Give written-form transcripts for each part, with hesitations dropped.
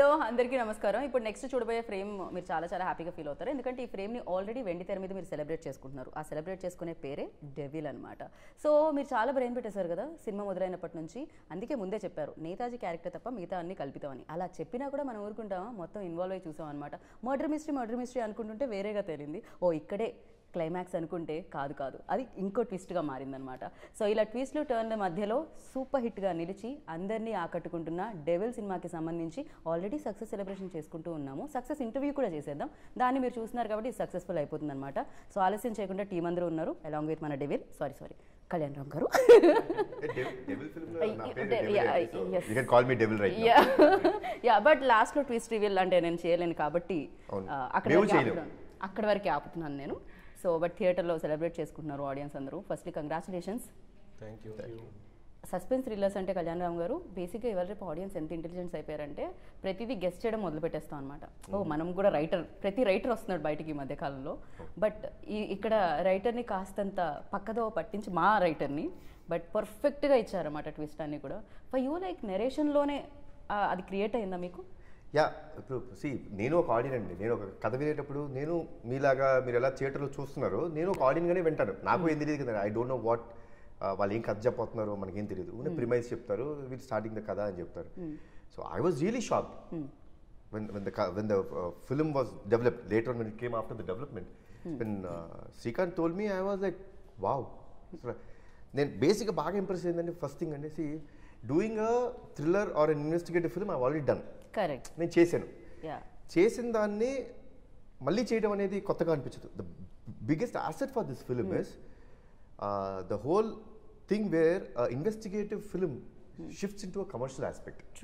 Hello అందరికీ నమస్కారం. ఇప్పుడు నెక్స్ట్ చూడబోయే ఫ్రేమ్ మీరు చాలా చాలా హ్యాపీగా ఫీల్ అవుతారు. ఎందుకంటే ఈ ఫ్రేమ్ని ఆల్రెడీ వెండి తెర మీద మీరు సెలబ్రేట్ చేసుకుంటున్నారు. ఆ సెలబ్రేట్ చేసుకునే పేరే డెవిల్ అనమాట. సో మీరు చాలా బ్రెయిన్ పెట్టేశారు కదా సినిమా మొదలైనప్పటి నుంచి. అందుకే ముందే చెప్పారు నేతాజీ క్యారెక్టర్ తప్ప మిగతా అన్ని కల్పితామని. అలా చెప్పినా కూడా మనం ఊరుకుంటామా? మొత్తం ఇన్వాల్వ్ అయ్యి చూసాం అనమాట. మర్డర్ మిస్టరీ అనుకుంటుంటే వేరేగా తేలింది. ఓ ఇక్కడే క్లైమాక్స్ అనుకుంటే కాదు అది ఇంకో ట్విస్ట్గా మారిందనమాట. సో ఇలా ట్విస్ట్లు టర్న్ల మధ్యలో సూపర్ హిట్గా నిలిచి అందరినీ ఆకట్టుకుంటున్న డెవిల్ సినిమాకి సంబంధించి ఆల్రెడీ సక్సెస్ సెలబ్రేషన్ చేసుకుంటూ ఉన్నాము. సక్సెస్ ఇంటర్వ్యూ కూడా చేసేద్దాం. దాన్ని మీరు చూస్తున్నారు కాబట్టి సక్సెస్ఫుల్ అయిపోతుంది అనమాట. సో ఆలస్యం చేయకుండా టీం అందరూ ఉన్నారు అలాంగ్ విత్ మన డెవిల్ సారీ కళ్యాణ్ రామ్ గారు. బట్ లాస్ట్ లో ట్విస్ట్ రివీల్ అంటే నేను చేయలేను కాబట్టి అక్కడ వరకే ఆపుతున్నాను నేను. సో బట్ థియేటర్లో సెలబ్రేట్ చేసుకుంటున్నారు ఆడియన్స్ అందరూ. Firstly congratulations. Thank you. Suspense thrillers అంటే కళ్యాణ్ రామ్ గారు బేసిక్గా ఇవాళ రేపు ఆడియన్స్ ఎంత ఇంటెలిజెన్స్ అయిపోయారంటే ప్రతిదీ గెస్ట్ చేయడం మొదలు పెట్టేస్తాం అనమాట. మనం కూడా ప్రతి రైటర్ వస్తున్నాడు బయటికి ఈ మధ్యకాలంలో. బట్ ఇక్కడ రైటర్ని కాస్తంత పక్కదో పట్టించి మా రైటర్ని బట్ పర్ఫెక్ట్గా ఇచ్చారన్నమాట ట్విస్ట్ అన్ని కూడా. ఫర్ యూ లైక్ నెరేషన్లోనే అది క్రియేట్ అయిందా మీకు? ఇప్పుడు నేను ఒక ఆడియన్ అండి. నేను ఒక కథ వినేటప్పుడు నేను మీలాగా మీరు ఎలా థియేటర్లో చూస్తున్నారో నేను ఒక ఆడియన్గానే వింటాను. నాకు ఏం తెలియదు కదా, ఐ డోంట్ నో వాట్ వాళ్ళు ఏం కథ చెప్పబోతున్నారో మనకేం తెలియదు. ప్రిమైజ్ చెప్తారు, వీళ్ళు స్టార్టింగ్ ద కథ అని చెప్తారు. So I was really shocked when the film was developed later on, when it came after the development, when Srikanth told me, I was like wow. నేను బేసిక్గా బాగా ఇంప్రెస్ అయిందండి. ఫస్ట్ థింగ్ అంటే doing a thriller or an investigative film I already done. Correct, నేను చేసిన దాన్ని మళ్ళీ చేయడం అనేది కొత్తగా అనిపించదు. The biggest asset for this film is the whole thing where investigative film shifts in to a commercial aspect.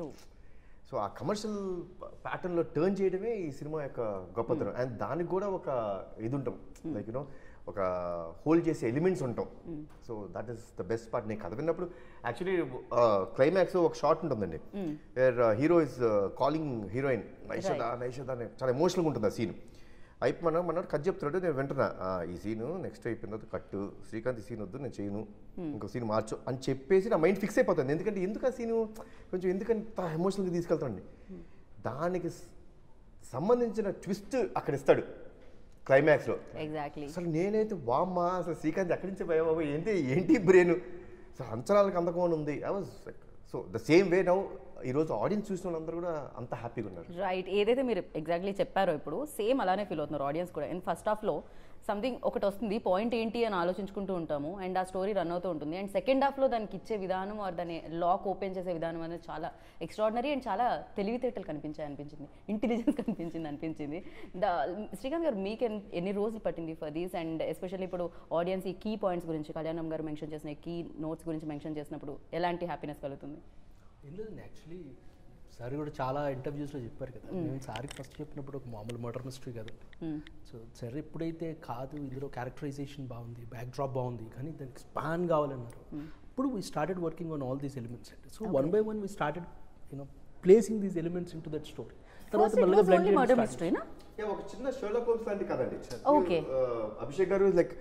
So ఆ commercial ప్యాటర్న్లో టర్న్ చేయడమే ఈ సినిమా యొక్క గొప్పతనం. అండ్ దానికి కూడా ఒక ఇది ఉంటాం, లైక్ యూనో ఒక హోల్డ్ చేసే ఎలిమెంట్స్ ఉంటాం. So that is the best part. నేను కథ విన్నప్పుడు యాక్చువల్లీ క్లైమాక్స్ ఒక షార్ట్ ఉంటుందండి, where hero is calling heroine Naishada అని చాలా ఎమోషనల్గా ఉంటుంది ఆ సీన్. అయిపోయి మనోడు కథ చెప్తున్నాడు, నేను వింటున్నా ఈ సీను నెక్స్ట్ అయిపోయిన తర్వాత కట్టు, శ్రీకాంత్ ఈ సీన్ వద్దు నేను చేయను, ఇంకో సీన్ మార్చు అని చెప్పేసి నా మైండ్ ఫిక్స్ అయిపోతుంది. ఎందుకంటే ఎందుకు ఆ సీను కొంచెం ఎందుకంత ఎమోషనల్గా తీసుకెళ్తాండి. దానికి సంబంధించిన ట్విస్ట్ అక్కడ ఇస్తాడు క్లైమాక్స్లో. అసలు నేనైతే వామ్మా అసలు శ్రీకాంత్ ఎక్కడి నుంచి పోయావు, ఏంటి బ్రెయిన్, అసలు అంచనాలకు అందకుండా ఉంది. I was so the same way now ఈరోజు ఆడియన్స్ చూసిన వాళ్ళందరూ కూడా అంత హ్యాపీగా ఉన్నారు. రైట్, ఏదైతే మీరు ఎగ్జాక్ట్లీ చెప్పారో ఇప్పుడు సేమ్ అలానే ఫీల్ అవుతున్నారు ఆడియన్స్ కూడా. అండ్ ఫస్ట్ హాఫ్లో సంథింగ్ ఒకటి వస్తుంది, పాయింట్ ఏంటి అని ఆలోచించుకుంటూ ఉంటాము అండ్ ఆ స్టోరీ రన్ అవుతూ ఉంటుంది. అండ్ సెకండ్ హాఫ్లో దానికి ఇచ్చే విధానం ఆర్ దాన్ని లాక్ ఓపెన్ చేసే విధానం అనేది చాలా ఎక్స్ట్రాడినరీ అండ్ చాలా తెలివితేటలు అనిపించింది, ఇంటెలిజెన్స్ అనిపించింది. శ్రీకాంత్ గారు మీకు ఎన్ని రోజులు పట్టింది ఫర్ దీస్? అండ్ ఎస్పెషల్లీ ఇప్పుడు ఆడియన్స్ ఈ కీ పాయింట్స్ గురించి కళ్యాణం గారు మెన్షన్ చేసిన కీ నోట్స్ గురించి మెన్షన్ చేసినప్పుడు ఎలాంటి హ్యాపీనెస్ కలుగుతుంది? ఏం లేదండి, యాక్చువల్లీ సార్ కూడా చాలా ఇంటర్వ్యూస్లో చెప్పారు కదా, నేను సార్కి ఫస్ట్ చెప్పినప్పుడు ఒక మామూలు మర్డర్ మిస్టరీ కదండి. సో సార్ ఎప్పుడైతే కాదు ఇందులో క్యారెక్టరైజేషన్ బాగుంది, బ్యాక్ డ్రాప్ బాగుంది, కానీ దానికి స్పాన్ కావాలన్నారు. ఇప్పుడు we started working on all these elements అండి. So one by one we started placing these elements into that story. తర్వాత ఒక చిన్న షెర్లాక్ హోమ్స్ లాంటి కదండి. Abhishek garu like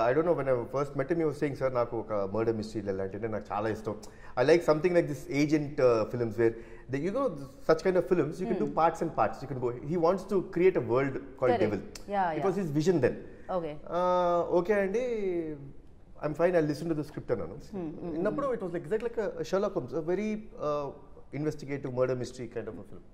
I don't know, when I first met him, he was saying, sir, నాకు ఒక murder mystery అలాంటివి నాకు చాలా ఇష్టం. I like something like this agent films where you know such kind of films you can do parts and parts. You can go. He wants to create a world called Devil. It was his vision then. Okay అండి, I'm fine, I'll listen to the script అన్నాను. Innappudu it was like exactly like a Sherlock Holmes, a very investigative murder mystery kind of a film.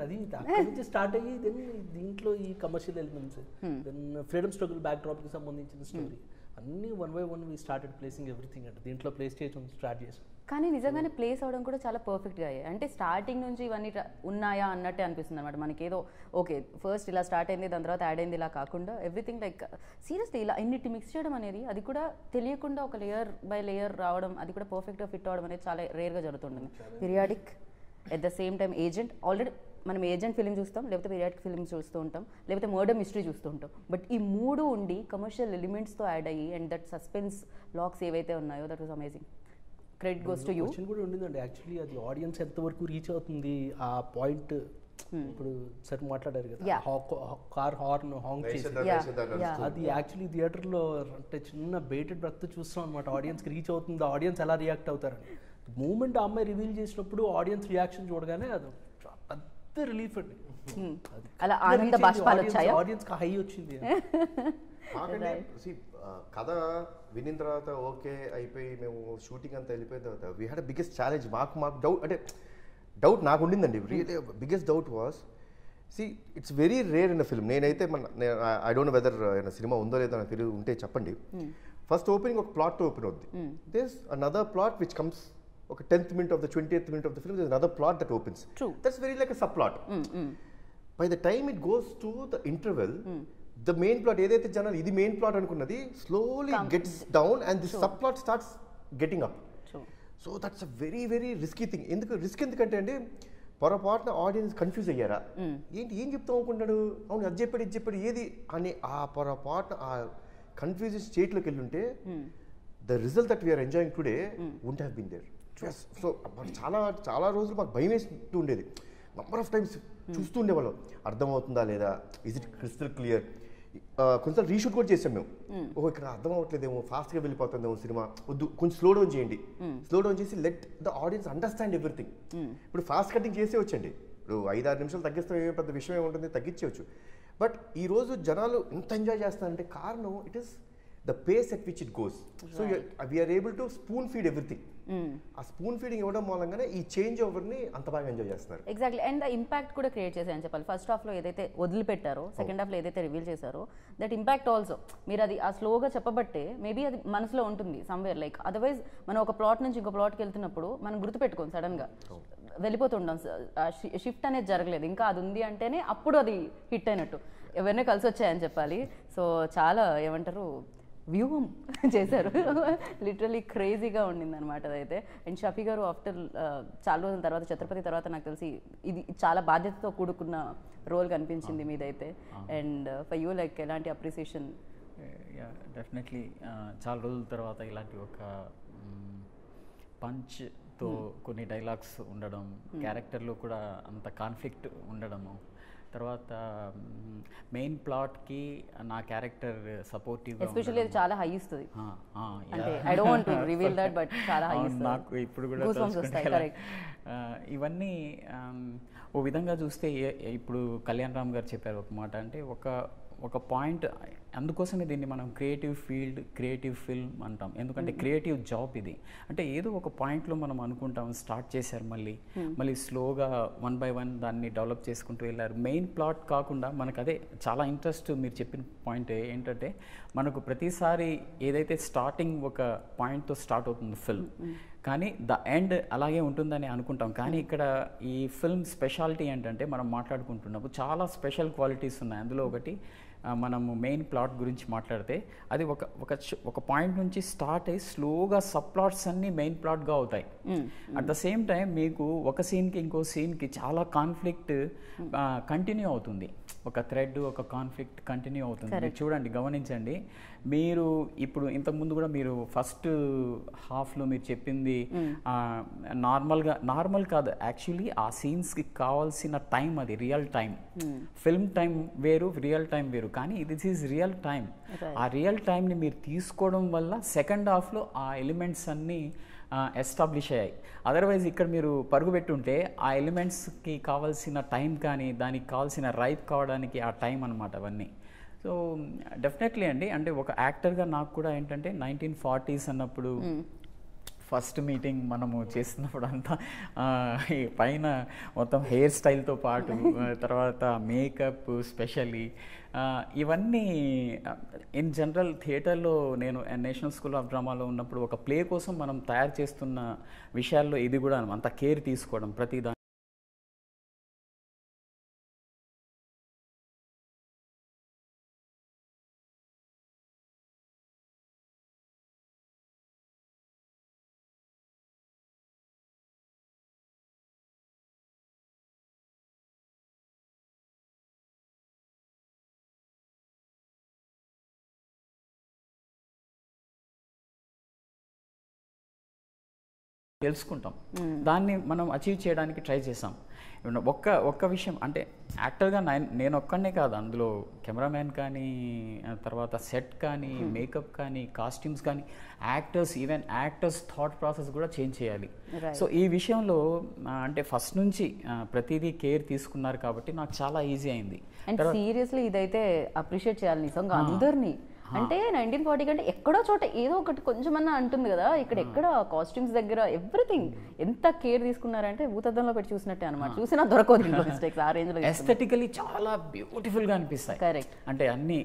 అది అక్కడి నుంచి start అయ్యి then దీంట్లో ఈ commercial elements, then freedom struggle back డ్రాప్కి సంబంధించిన story అన్నీ one by one we started placing everything అంటే దీంట్లో ప్లేస్ చేయడం స్టార్ట్ చేసాం. కానీ నిజంగానే ప్లేస్ అవడం కూడా చాలా పర్ఫెక్ట్గా అయ్యాయి. అంటే స్టార్టింగ్ నుంచి ఇవన్నీ ఉన్నాయా అన్నట్టే అనిపిస్తుంది అనమాట మనకి. ఏదో ఓకే ఫస్ట్ ఇలా స్టార్ట్ అయింది, దాని తర్వాత యాడ్ అయింది, ఇలా కాకుండా ఎవ్రీథింగ్ లైక్ సీరియస్లీ ఇలా ఇన్నిటి మిక్స్ చేయడం అనేది, అది కూడా తెలియకుండా ఒక లేయర్ బై లేయర్ రావడం, అది కూడా పర్ఫెక్ట్గా ఫిట్ అవ్వడం అనేది చాలా రేర్గా జరుగుతుంటుంది. Periodic at the same time agent, already మనం ఏజెంట్ ఫిలిం చూస్తాం, లేకపోతే పీరియాడిక్ ఫిలిమ్స్ చూస్తూ ఉంటాం, లేకపోతే మర్డర్ మిస్టరీ చూస్తూ ఉంటాం. బట్ ఈ మూడు ఉండి కమర్షియల్ ఎలిమెంట్స్తో యాడ్ అయ్యి అండ్ దట్ సస్పెన్స్ లాక్స్ ఏవైతే ఉన్నాయో that was amazing. Credit goes to you. Question కూడా ఉండిందండి యాక్చువల్లీ, అది ఆడియన్స్ ఎంతవరకు రీచ్ అవుతుంది ఆ పాయింట్. ఇప్పుడు సార్ మాట్లాడారు కదా కార్ హార్న్ హాంగ్ చేసి, అది యాక్చువల్లీ థియేటర్లో అంటే చిన్న బేటెడ్ బ్రెత్ చూస్తాం అనమాట. ఆడియన్స్కి రీచ్ అవుతుంది, ఆడియన్స్ ఎలా రియాక్ట్ అవుతారని మూమెంట్ ఆ అమ్మాయి రివీల్ చేసినప్పుడు ఆడియన్స్ రియాక్షన్ చూడగానే అది పెద్ద రిలీఫ్ అండి. అలా ఆనంద బాష్పాలు వచ్చాయా? ఆడియన్స్ హై వచ్చింది. మాకంటే కథ వినిన తర్వాత ఓకే అయిపోయి మేము షూటింగ్ అంతా వెళ్ళిపోయిన తర్వాత వీ హ్యాడ్ బిగ్గెస్ట్ ఛాలెంజ్. మాకు డౌట్, అంటే డౌట్ నాకు ఉండిందండి. Really biggest doubt was, it's very rare in a film. నేనైతే I don't know whether cinema ఉందో లేదో నాకు తెలియదు, ఉంటే చెప్పండి. ఫస్ట్ ఓపెనింగ్ ఒక ప్లాట్ ఓపెన్ అవుద్ది. This another plot which comes ఒక 10th minute of the 20th minute of the film, there's another plot that opens. True. That's very like a subplot. By the time it goes to the interval, the main plot ఏదైతే జనాలు ఇది main plot అనుకున్నది slowly gets down and the subplot starts getting up. So that's a very very risky thing. ఎందుకంటే అండి, పొరపాటున audience confuse అయ్యారా, ఏంటి ఏం చెప్తాం అనుకుంటాడు, అవును అది చెప్పాడు ఏది అని ఆ పొరపాటున ఆ కన్ఫ్యూజన్ స్టేట్లోకి వెళ్ళి ఉంటే the result that we are enjoying today wouldn't have been there. So చాలా రోజులు మాకు భయం వేస్తూ ఉండేది. నంబర్ ఆఫ్ టైమ్స్ చూస్తూ ఉండేవాళ్ళం, అర్థమవుతుందా లేదా, ఇస్ ఇట్ క్రిస్టల్ క్లియర్. కొంచెం రీషూట్ కూడా చేసాం మేము. ఓహో ఇక్కడ అర్థం అవ్వట్లేదేమో, ఫాస్ట్గా వెళ్ళిపోతుందేమో సినిమా, వద్దు కొంచెం స్లో డౌన్ చేయండి. స్లో డౌన్ చేసి let the audience understand everything. ఇప్పుడు ఫాస్ట్ కటింగ్ చేసే వచ్చండి, ఇప్పుడు 5-6 నిమిషాలు తగ్గిస్తాం, ఏమేమి పెద్ద విషయం ఏముంటుంది, తగ్గించవచ్చు. బట్ ఈరోజు జనాలు ఎంత ఎంజాయ్ చేస్తారంటే కారణం it is the pace at which it goes. So we are able to spoon feed everything. ఆ స్పూన్ ఫీడింగ్ ఇవ్వడం మూలంగానే ఈ చేంజ్ ఓవర్ని అంత బాగా ఎంజాయ్ చేస్తున్నారు. ఎగ్జాక్ట్లీ. అండ్ ద ఇంపాక్ట్ కూడా క్రియేట్ చేశారని చెప్పాలి. ఫస్ట్ హాఫ్లో ఏదైతే వదిలిపెట్టారో, సెకండ్ హాఫ్లో ఏదైతే రివీల్ చేశారో, దట్ ఇంపాక్ట్ ఆల్సో మీరు అది ఆ స్లోగా చెప్పబట్టే మేబీ అది మనసులో ఉంటుంది సమ్వేర్. లైక్ అదర్వైజ్ మనం ఒక ప్లాట్ నుంచి ఇంకో ప్లాట్కి వెళ్తున్నప్పుడు మనం గుర్తుపెట్టుకోం, సడన్గా వెళ్ళిపోతుంటాం, షిఫ్ట్ అనేది జరగలేదు, ఇంకా అది ఉంది అంటేనే అప్పుడు అది హిట్ అయినట్టు. ఎవరినే కలిసి వచ్చాయని చెప్పాలి. సో చాలా ఏమంటారు వ్యూహం చేశారు, లిటరలీ క్రేజీగా ఉండింది అనమాట అదైతే. అండ్ షఫీ గారు ఆఫ్టర్ చాలా రోజుల తర్వాత, ఛత్రపతి తర్వాత నాకు తెలిసి ఇది చాలా బాధ్యతతో కూడుకున్న రోల్ కనిపించింది మీదైతే. అండ్ ఫర్ యూ లైక్ ఎలాంటి అప్రిసియేషన్? డెఫినెట్లీ చాలా రోజుల తర్వాత ఇలాంటి ఒక పంచ్తో కొన్ని డైలాగ్స్ ఉండడం, క్యారెక్టర్లో కూడా అంత కాన్ఫ్లిక్ట్ ఉండడము, తర్వాత మెయిన్ ప్లాట్కి నా క్యారెక్టర్ సపోర్టివ్, ఎస్పెషల్లీ అది చాలా హై ఇస్తుంది. అంటే I don't want to reveal that, but చాలా హై ఇస్తుంది. నాకు ఇప్పుడు కూడా ఇవన్నీ ఓ విధంగా చూస్తే ఇప్పుడు కళ్యాణ్ రామ్ గారు చెప్పారు ఒక మాట, అంటే ఒక పాయింట్, అందుకోసమే దీన్ని మనం క్రియేటివ్ ఫిల్మ్ అంటాం. ఎందుకంటే క్రియేటివ్ జాబ్ ఇది. అంటే ఏదో ఒక పాయింట్లో మనం అనుకుంటాం, స్టార్ట్ చేశారు, మళ్ళీ స్లోగా 1 by 1 దాన్ని డెవలప్ చేసుకుంటూ వెళ్ళారు. మెయిన్ ప్లాట్ కాకుండా మనకు అదే చాలా ఇంట్రెస్ట్. మీరు చెప్పిన పాయింట్ ఏంటంటే మనకు ప్రతిసారి ఏదైతే స్టార్టింగ్ ఒక పాయింట్తో స్టార్ట్ అవుతుంది ఫిల్మ్, కానీ ద ఎండ్ అలాగే ఉంటుందని అనుకుంటాం. కానీ ఇక్కడ ఈ ఫిల్మ్ స్పెషాలిటీ ఏంటంటే మనం మాట్లాడుకుంటున్నప్పుడు చాలా స్పెషల్ క్వాలిటీస్ ఉన్నాయి. అందులో ఒకటి మనము మెయిన్ ప్లాట్ గురించి మాట్లాడితే అది ఒక పాయింట్ నుంచి స్టార్ట్ అయ్యి స్లోగా సబ్ ప్లాట్స్ అన్నీ మెయిన్ ప్లాట్గా అవుతాయి. అట్ ద సేమ్ టైం మీకు ఒక సీన్కి ఇంకో సీన్కి చాలా కాన్ఫ్లిక్ట్ కంటిన్యూ అవుతుంది, ఒక థ్రెడ్, ఒక కాన్ఫ్లిక్ట్ కంటిన్యూ అవుతుంది. చూడండి, గమనించండి. మీరు ఇప్పుడు ఇంతకుముందు కూడా మీరు ఫస్ట్ హాఫ్లో మీరు చెప్పింది నార్మల్ కాదు, యాక్చువల్లీ ఆ సీన్స్కి కావాల్సిన టైం అది రియల్ టైం. ఫిల్మ్ టైం వేరు, రియల్ టైం వేరు, కానీ దిస్ ఈజ్ రియల్ టైం. ఆ రియల్ టైంని మీరు తీసుకోవడం వల్ల సెకండ్ హాఫ్లో ఆ ఎలిమెంట్స్ అన్నీ ఎస్టాబ్లిష్ అయ్యాయి. అదర్వైజ్ ఇక్కడ మీరు పరుగు పెట్టుంటే ఆ ఎలిమెంట్స్కి కావాల్సిన టైం కానీ దానికి కావాల్సిన రైప్ కావడానికి ఆ టైం అన్నమాట అవన్నీ. సో డెఫినెట్లీ అండి, అంటే ఒక యాక్టర్గా నాకు కూడా ఏంటంటే 1940s అన్నప్పుడు ఫస్ట్ మీటింగ్ మనము చేస్తున్నప్పుడు అంతా ఈ పైన మొత్తం హెయిర్ స్టైల్తో పాటు తర్వాత మేకప్ స్పెషల్లీ ఇవన్నీ ఇన్ జనరల్ థియేటర్లో నేను నేషనల్ స్కూల్ ఆఫ్ డ్రామాలో ఉన్నప్పుడు ఒక ప్లే కోసం మనం తయారు చేస్తున్న విషయాల్లో ఇది కూడా అంత కేర్ తీసుకోవడం ప్రతి తెలుసుకుంటాం, దాన్ని మనం అచీవ్ చేయడానికి ట్రై చేసాం. ఒక్క విషయం అంటే యాక్టర్గా నేను ఒక్కడనే కాదు, అందులో కెమెరామ్యాన్ కానీ, తర్వాత సెట్ కానీ, మేకప్ కానీ, కాస్ట్యూమ్స్ కానీ, ఈవెన్ యాక్టర్స్ థాట్ ప్రాసెస్ కూడా చేంజ్ చేయాలి. సో ఈ విషయంలో అంటే ఫస్ట్ నుంచి ప్రతిదీ కేర్ తీసుకున్నారు కాబట్టి నాకు చాలా ఈజీ అయింది. అండ్ సీరియస్లీ ఇదైతే అప్రిషియేట్ చేయాలి నిజంగా అందరినీ. అంటే 1940 కంటే ఎక్కడో చోట ఏదో ఒకటి కొంచెమన్నా అంటుంది కదా, ఇక్కడ ఎక్కడ కాస్ట్యూమ్స్ దగ్గర ఎవ్రీథింగ్ ఎంత కేర్ తీసుకున్నారంటే భూతద్దంలో పెట్టి చూసినట్టే అనమాట. చూసినా దొరకదు ఇంట్లో మిస్టేక్స్ ఆ రేంజ్ లో. ఎస్థెటికలీ చాలా బ్యూటిఫుల్ గా అనిపిస్తాయి. కరెక్ట్. అంటే అన్ని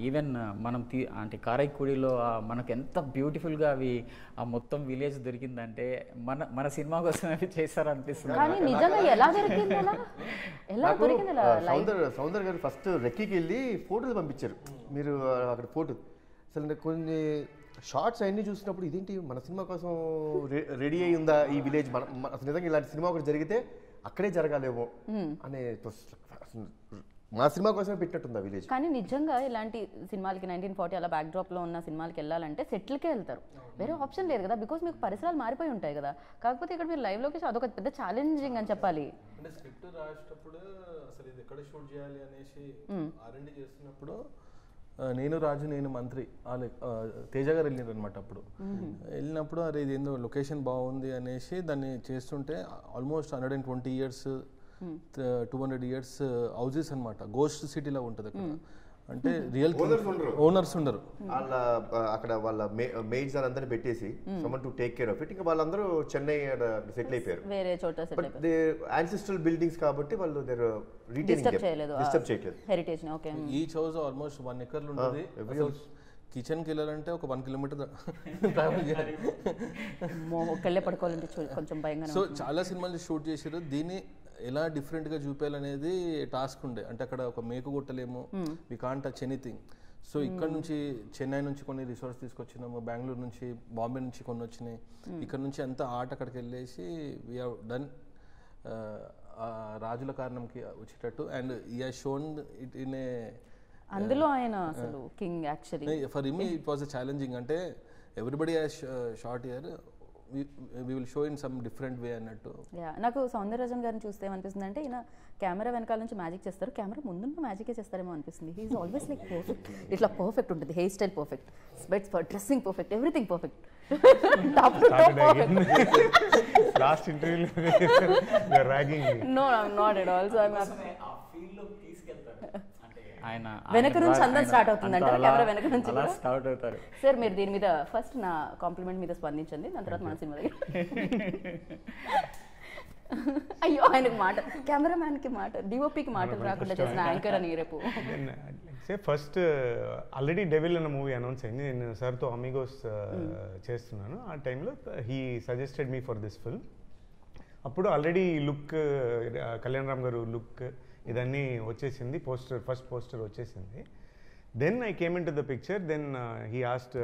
ఈవెన్ మనం అంటే కారైక్కుడిలో మనకు ఎంత బ్యూటిఫుల్ గా అవి ఆ మొత్తం విలేజ్ దొరికిందంటే మన సినిమా కోసం అవి చేశారు అనిపిస్తుంది. కానీ నిజంగా ఎలా దొరికింది, ఎలా దొరికింది? సౌందర్ గారు ఫస్ట్ రెక్కీకి వెళ్ళి ఫోటోలు పంపించారు, మీరు అక్కడ ఫోటో అసలు కొన్ని షార్ట్స్ అన్నీ చూసినప్పుడు ఇదేంటి మన సినిమా కోసం రెడీ అయి ఉందా ఈ విలేజ్, అసలు నిజంగా ఇలాంటి సినిమా ఒకటి జరిగితే అక్కడే జరగాలేమో అనే, మా సినిమా కోసమే పెట్టినట్టుంది ఆ విలేజ్. కానీ నిజంగా ఇలాంటి సినిమాలకి 1940 అలా బ్యాక్ డ్రాప్ లో ఉన్న సినిమాలకి వెళ్ళాలంటే సెటిల్కే వెళ్తారు, వేరే ఆప్షన్ లేదు కదా, బికాస్ మీకు పరిసరాలు మారిపోయి ఉంటాయి కదా. కాకపోతే ఇక్కడ మీరు లైవ్ లోకి అదొక పెద్ద ఛాలెంజింగ్ అని చెప్పాలి. అంటే స్క్రిప్ట్ రాసేటప్పుడు అసలు ఇది ఎక్కడ షూట్ చేయాలి అనేసి R&D చేస్తున్నప్పుడు నేను రాజు నేను మంత్రి తేజ గారు వెళ్ళారు అనమాట. అప్పుడు వెళ్ళినప్పుడు అరే ఇది ఏందో లొకేషన్ బాగుంది అనేసి దాన్ని చేస్తుంటే ఆల్మోస్ట్ 120 years 200 years హౌజెస్ అనమాట, గోస్ట్ సిటీలో ఉంటుంది అక్కడ. అంటే రియల్ ఓనర్స్ ఉండరు, అక్కడ వాళ్ళ మెయిడ్స్ అందరిని పెట్టేసి someone to take care of it. ఇంకా వాళ్ళందరూ చెన్నై సెటిల్ అయిపోయారు, వేరే చోట సెటిల్ అయిపోయారు. దే యాన్సిస్ట్రల్ బిల్డింగ్స్ కాబట్టి వాళ్ళు డిస్టర్బ్ చేయలేదు హెరిటేజ్ ని. Okay. Each house almost 1 acre ఉంటుంది. కిచెన్కి వెళ్ళాలంటే ఒక 1 kilometer ట్రావెల్ చేయాలి. ఒక్కళ్ళే పడుకోవాలంటే కొంచెం భయంగా. సో చాలా సినిమాలు షూట్ చేసారు. దీన్ని ఎలా డిఫరెంట్గా చూపించాలనేది టాస్క్ ఉండే. అంటే అక్కడ ఒక మేకు కొట్టలేము, we can't touch anything. So ఇక్కడ నుంచి చెన్నై నుంచి కొన్ని రిసార్ట్స్ తీసుకొచ్చినాము, బెంగళూరు నుంచి, బాంబే నుంచి కొన్ని వచ్చినాయి. ఇక్కడ నుంచి అంత ఆర్ట్ అక్కడికి వెళ్ళేసి వీ హ్యావ్ డన్ రాజుల కారణంకి వచ్చేటట్టు. And he has shown it in a, అందులో ఆయన అసలు king actually. For him it was challenging. అంటే everybody has short here, we will show in some different way అన్నట్టు. నాకు సౌందరరాజన్ గారిని చూస్తే ఏమనిపిస్తుంది అంటే ఈయన కెమెరా వెనకాల నుంచి మ్యాజిక్ చేస్తారు, కెమెరా ముందున్న మ్యాజికే చేస్తారేమో అనిపిస్తుంది. He is always like perfect, ఇట్లా పర్ఫెక్ట్ ఉంటుంది, hair style perfect, specs dressing perfect, everything perfect. Last ఇంటర్వ్యూలో no not at all. So ఆయన వెనక నుంచి అందరం స్టార్ట్ అవుతుంది అంటే కెమెరా వెనక నుంచి స్టార్ట్ అవుతారు. సార్ మీరు దీని మీద ఫస్ట్ నా కాంప్లిమెంట్ మీద స్పందించండి, దాని తర్వాత మన సినిమా దగ్గర. అయ్యో ఆయనకు మాట, కెమెరామ్యాన్కి మాట, డిఓపికి మాటలు రాకుండా చేసిన యాంకర్ అని రేపు. ఫస్ట్ ఆల్రెడీ డెవిల్ అన్న మూవీ అనౌన్స్ అయింది, నేను సార్తో అమిగోస్ చేస్తున్నాను. ఆ టైంలో he suggested me for this film. అప్పుడు already look Kalyan Ram garu look ఇదన్నీ వచ్చేసింది, ఫస్ట్ పోస్టర్ వచ్చేసింది. Then I came into the picture. Then he asked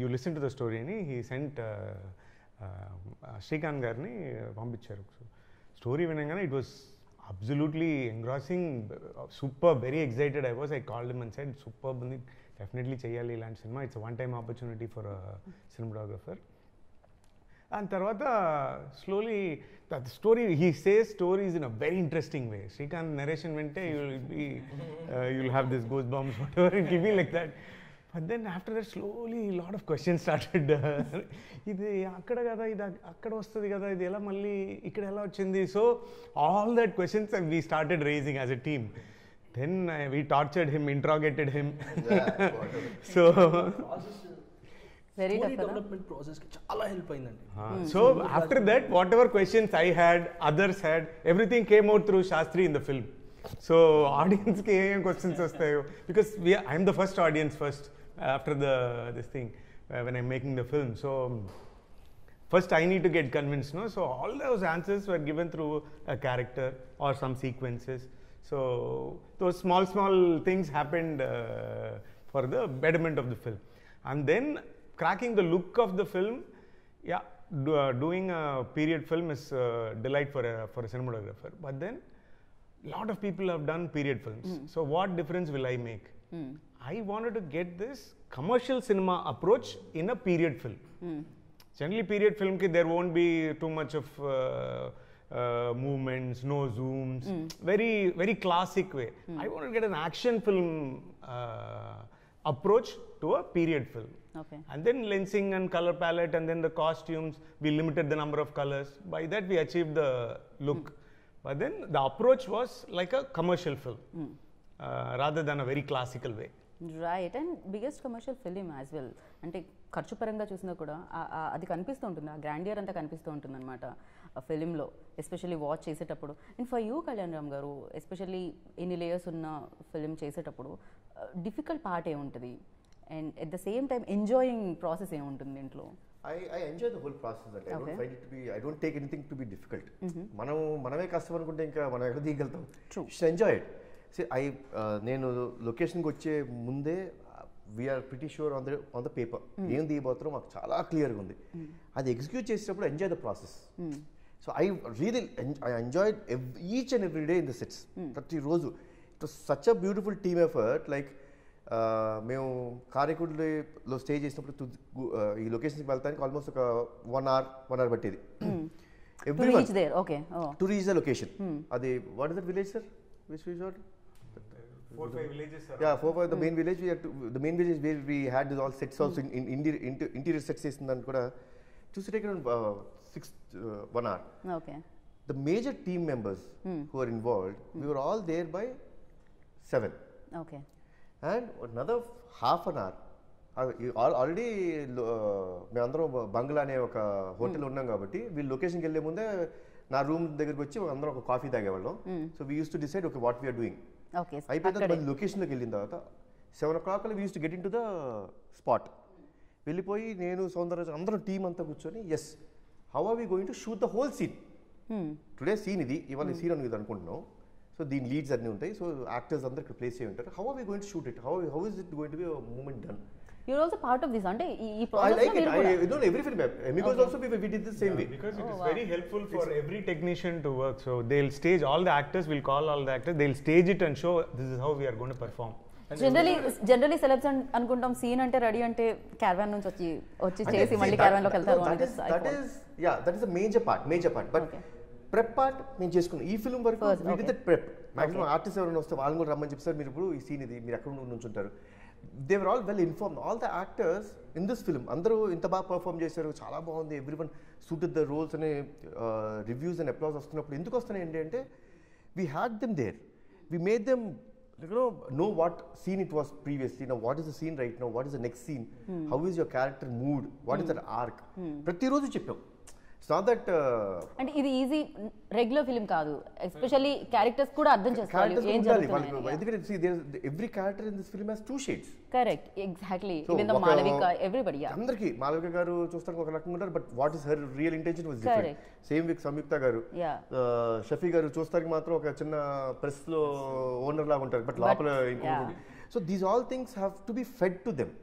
you listen to the story అని హీ సెంట్ శ్రీకాంత్ గారిని పంపించారు. స్టోరీ వినగానే it was absolutely engrossing, super, very excited I was. I called him and said super ఉంది, definitely చేయాలి ఇలాంటి cinema, it's one time opportunity for cinematographer. And tarvata slowly that story, he says stories in a very interesting way. Srikanth narration vente you'll have this goosebumps, whatever, it will be like that. But then after that slowly a lot of questions started. Idi akkada kada, idi akkada vastadi kada, idi ela malli ikkada ela vachindi. So all that questions we started raising as a team. Then we tortured him, interrogated him. So very tough development process ki chaala help ayindandi. So after that whatever questions I had, others had, everything came out through Shastri in the film. So audience ki em questions vastayo, because I am the first audience first after this thing when I'm making the film. So first I need to get convinced, no? So all those answers were given through a character or some sequences. So those small things happened for the betterment of the film. And then cracking the look of the film, doing a period film is a delight for a cinematographer. But then lot of people have done period films. So what difference will I make? I wanted to get this commercial cinema approach in a period film. Generally, period film ki there won't be too much of movements, no zooms, very classic way. I want to get an action film approach to a period film. Okay And then lensing and color palette and then the costumes, we limited the number of colors. By that we achieved the look. But then the approach was like a commercial film rather than a very classical way. Right. And biggest commercial film as well. అంటే ఖర్చు పరంగా చూసినా కూడా అది కనిపిస్తూ ఉంటుంది, ఆ grandeur అంతా కనిపిస్తూ ఉంటుంది అనమాట ఆ ఫిలింలో, ఎస్పెషల్లీ వాచ్ చేసేటప్పుడు. And for you Kalyan Ram గారు, ఎస్పెషల్లీ ఇన్ని లేయర్స్ ఉన్న ఫిలిం చేసేటప్పుడు డిఫికల్ట్ పార్ట్ ఏముంటుంది and at the same time enjoying process ఏముంటుంది దీంట్లో? I enjoy the whole process. I don't find it to be, I don't take anything to be difficult. మనమే కష్టం అనుకుంటే ఇంకా మనం ఎక్కడ దిగలుగుతాం? Just enjoy it. See, నేను లొకేషన్కి వచ్చే ముందే we are pretty sure on the paper ఏం దిగబోతారో మాకు చాలా క్లియర్గా ఉంది. అది ఎగ్జిక్యూట్ చేసేటప్పుడు enjoy the process. So I really enjoyed each and every day in the sets. ప్రతిరోజు it was such a beautiful team effort. Like మేము కారేకుడిలో స్టే చేసినప్పుడు ఈ లొకేషన్కి వెళ్తానికి ఆల్మోస్ట్ ఒక 1 hour పట్టేది. To reach the location. అది what is that village sir? Which resort? 4-5 villages. Yeah, 4-5 the main village. We had the main village where we had this all sets also in interior sets చేసిందని కూడా to take around 1 hour. Okay. The major team members who were involved, we were all there by 7. Okay. And another half an hour. Already మేమందరం బంగ్లా అనే ఒక hotel ఉన్నాం కాబట్టి వీళ్ళు లొకేషన్కి వెళ్ళే ముందే నా రూమ్ దగ్గరికి వచ్చి అందరం ఒక కాఫీ తాగేవాళ్ళం. So we use to decide okay what we are doing. అయిపోయిన తర్వాత మళ్ళీ లొకేషన్లోకి వెళ్ళిన తర్వాత 7 o'clock we use to get into the spot. వెళ్ళిపోయి నేను సౌందర్య అందరం టీం అంతా కూర్చొని as how are we going to shoot the whole scene. Today scene ఇది, ఇవాళ సీన్ అని ఇది అనుకుంటున్నాం. సో దీని లీడ్స్ అన్నీ ఉంటాయి. సో యాక్టర్స్ అందరూ ఇక్కడ ప్లేస్ చేయి ఉంటారు. How are we going to shoot it? How is it going to be a moment done? You're also part of this, అంటే ఈ I like it. I don't every film. Amigos also we did the same way. Because it is very helpful for every technician to work. So they'll stage all the actors. We'll call all the actors. They'll stage it and show this is how we are going to perform. Generally celebs అనుకుంటాం scene అంటే ready అంటే caravan నుంచి వచ్చి చేసి మళ్ళీ caravan లోకి వెళ్తారు. That is a major part. But prep part మేము చేసుకున్నాం. ఈ ఫిల్మ్ వరకు we did that prep. Maximum artist ఎవరైనా వస్తే వాళ్ళని కూడా రమ్మని చెప్తారు. మీరు ఇప్పుడు ఈ సీన్ ఇది మీరు ఎక్కడ నుంచుంటారు. They were all well informed. All the actors in this film, అందరూ ఇంత బాగా పర్ఫామ్ చేశారు, చాలా బాగుంది, ఎవ్రీవన్ సూటెడ్ ద రోల్స్ అనే రివ్యూస్ అండ్ అప్లాస్ వస్తున్నప్పుడు ఎందుకు వస్తున్నాయి ఏంటంటే we had them there. We made them know what scene it was previously. Now what is the scene right now? What is the next scene? How is your character mood? What is that arc? ప్రతిరోజు చెప్పాం. It's not that అంటే ఇది easy regular film కాదు. Especially characters కూడా అర్థం చేసుకోవాలి ఏం జరుగుతుంది. ఎందుకంటే see there every character in this film has 2 shades. Correct, exactly. Even the Malavika, everybody. అందరికి మాలవిక గారు చూస్తానికి ఒక రకంగా ఉంటారు, but what is her real intention was different. Same with Samyuktha garu, Shafi గారు చూస్తానికి మాత్రం ఒక చిన్న ప్రెస్ లో ఓనర్ లాగా ఉంటారు, బట్ లోపల ఇంకొకటి. So these all things have to be fed to them.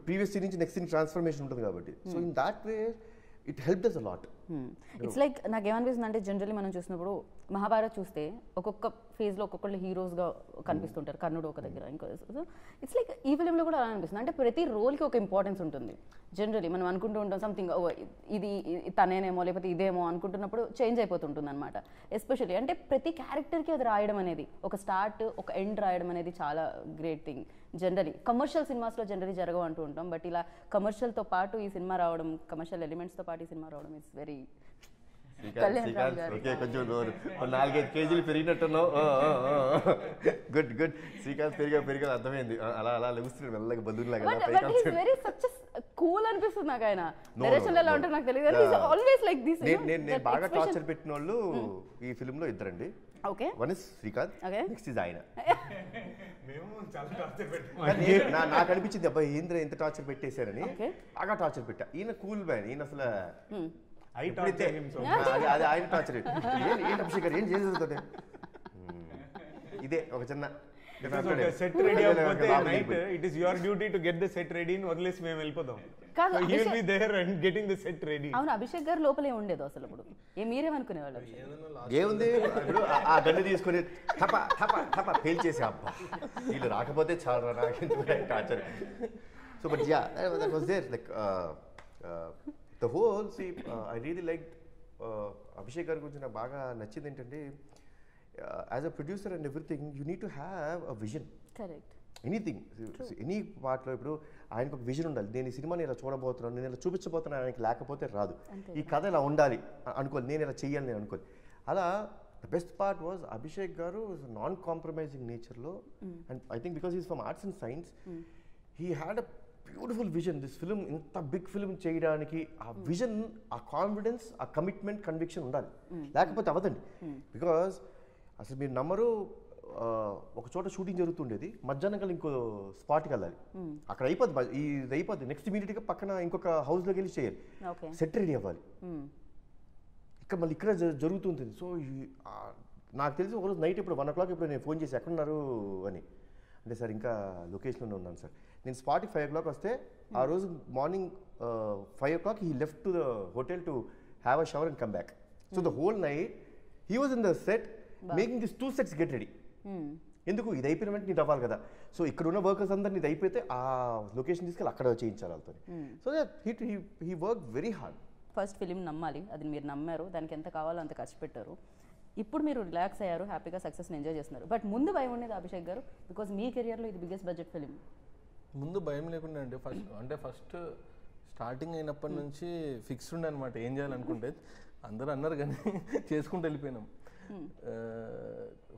Previous scene నుంచి నెక్స్ట్ సీన్ ట్రాన్స్ఫర్మేషన్ ఉంటుంది కాబట్టి. So in that way it helped us a lot. It's like నాకేమనిపిస్తుంది అంటే జనరల్లీ మనం చూసినప్పుడు మహాభారత్ చూస్తే ఒక్కొక్క ఫేజ్లో ఒక్కొక్కళ్ళు హీరోస్గా కనిపిస్తుంటారు. కర్ణుడు ఒక దగ్గర, ఇంకో. ఇట్స్ లైక్ ఈ ఫిలింలో కూడా అలా అనిపిస్తుంది. అంటే ప్రతి రోల్కి ఒక ఇంపార్టెన్స్ ఉంటుంది. జనరల్లీ మనం అనుకుంటూ ఉంటాం సంథింగ్ ఇది తనేనేమో లేకపోతే ఇదేమో అనుకుంటున్నప్పుడు చేంజ్ అయిపోతుంటుంది అనమాట. ఎస్పెషల్లీ అంటే ప్రతి క్యారెక్టర్కి అది రాయడం అనేది, ఒక స్టార్ట్ ఒక ఎండ్ రాయడం అనేది చాలా గ్రేట్ థింగ్. జనరలీ కమర్షియల్ సినిమాస్లో జనరలీ జరగవు అంటూ ఉంటాం, బట్ ఇలా కమర్షియల్తో పాటు ఈ సినిమా రావడం, కమర్షియల్ ఎలిమెంట్స్తో పాటు ఈ సినిమా రావడం ఇట్స్ వెరీ. కొంచెం 4-5 kgs పెరిగినట్టున్నావు. గుడ్. శ్రీకాంత్ పెరిగా అర్థమైంది. అలా లెగుస్తున్నాడు మెల్లగా బంధువులాగా. కూల్ అనిపిస్తుంది నాకు ఆయన డైరెక్షన్ ఎలా ఉంటారు నాకు తెలియదు. Always like this. నేను బాగా టార్చర్ పెట్టిన వాళ్ళు ఈ ఫిల్మ్ లో ఇద్దరండి. Okay, one is Srikanth, next is ఆయన. నాకు అనిపించింది అబ్బాయి ఏంద్ర ఎంత టార్చర్ పెట్టేశారని. బాగా టార్చర్ పెట్టా. ఈయన కూల్ మ్యాన్. ఈయన అసలు అది ఆయన టార్చర్. ఏంటి అభిషేక్ గారు ఏం చేసేది? ఇదే ఒక చిన్న సెట్ రెడీ అయిపోతే night it is your duty to get the set ready అని వదిలేసి మేము వెళ్ళిపోతాం. కాదు, he will be there and getting the set ready. అవును, అభిషేక్ గారు లోపలే ఉండేది అసలు. ఇప్పుడు మీరేమనుకునేవాళ్ళు? ఏముంది ఇప్పుడు ఆ గన్ను తీసుకొని టప ఫెయిల్ చేసి అబ్బా వీళ్ళు రాకపోతే చాలా నాకెందుకు torture. So but yeah that was there. Like the whole see I really like Abhishek గారి గురించి నాకు బాగా నచ్చింది ఏంటంటే as a producer and everything you need to have a vision. Correct. Anything any పార్ట్లో ఇప్పుడు ఆయనకు ఒక విజన్ ఉండాలి. నేను ఈ సినిమాని ఇలా చూడబోతున్నాను, నేను ఇలా చూపించబోతున్నాను, ఆయనకి లేకపోతే రాదు. ఈ కథ ఇలా ఉండాలి అనుకోవాలి, నేను ఇలా చెయ్యాలి నేను అనుకోవాలి. అలా the best part was Abhishek గారు నాన్ కాంప్రమైజింగ్ నేచర్లో, and I think because is from arts and science, he had a beautiful vision. This film ఇంత బిగ్ ఫిల్మ్ చేయడానికి ఆ విజన్, ఆ కాన్ఫిడెన్స్, ఆ కమిట్మెంట్, కన్విక్షన్ ఉండాలి, లేకపోతే అవ్వదండి. బికాస్ అసలు మీరు నమ్మరు, ఒక చోట షూటింగ్ జరుగుతుండేది, మధ్యాహ్నం కల్లా ఇంకో స్పాట్కి వెళ్ళాలి, అక్కడ అయిపోద్ది, ఇది అయిపోద్ది, నెక్స్ట్ ఇమీడియట్గా పక్కన ఇంకొక హౌస్లోకి వెళ్ళి చేయాలి, సెట్ రెడీ అవ్వాలి, ఇక్కడ మళ్ళీ ఇక్కడ జరుగుతుంటుంది. సో నాకు తెలిసి ఒకరోజు నైట్ ఇప్పుడు 1 o'clock ఇప్పుడు నేను ఫోన్ చేసి ఎక్కడున్నారు అని, అంటే సార్ ఇంకా లొకేషన్లోనే ఉన్నాను సార్, నేను స్పాట్కి 5 o'clock వస్తే ఆ రోజు morning 5 o'clock he left to the hotel to have a shower and come back. So the whole night he was in the set making this 2 sets get ready. ఎందుకు ఇది అయిపోయిన వెంటనే ఇది అవ్వాలి కదా, సో ఇక్కడ ఉన్న వర్కర్స్ అందరినీ ఇది అయిపోతే ఆ లొకేషన్ తీసుకెళ్ళి అక్కడ చేయించాలి వాళ్ళతో. So he work very hard. First film నమ్మాలి, అది మీరు నమ్మారు, దానికి ఎంత కావాలో అంత ఖర్చు పెట్టారు. ఇప్పుడు మీరు రిలాక్స్ అయ్యారు, హ్యాపీగా సక్సెస్ని ఎంజాయ్ చేస్తున్నారు. బట్ ముందు భయం ఉండేది అభిషేక్ గారు, బికాజ్ మీ కెరియర్లో ఇది బిగ్గెస్ట్ బడ్జెట్ ఫిలిం. ముందు భయం లేకుండా అండి. ఫస్ట్ స్టార్టింగ్ అయినప్పటి నుంచి ఫిక్స్డ్ ఉండే అనమాట, ఏం చేయాలనుకుంటే అందరూ అన్నారు కానీ చేసుకుంటూ వెళ్ళిపోయినాం.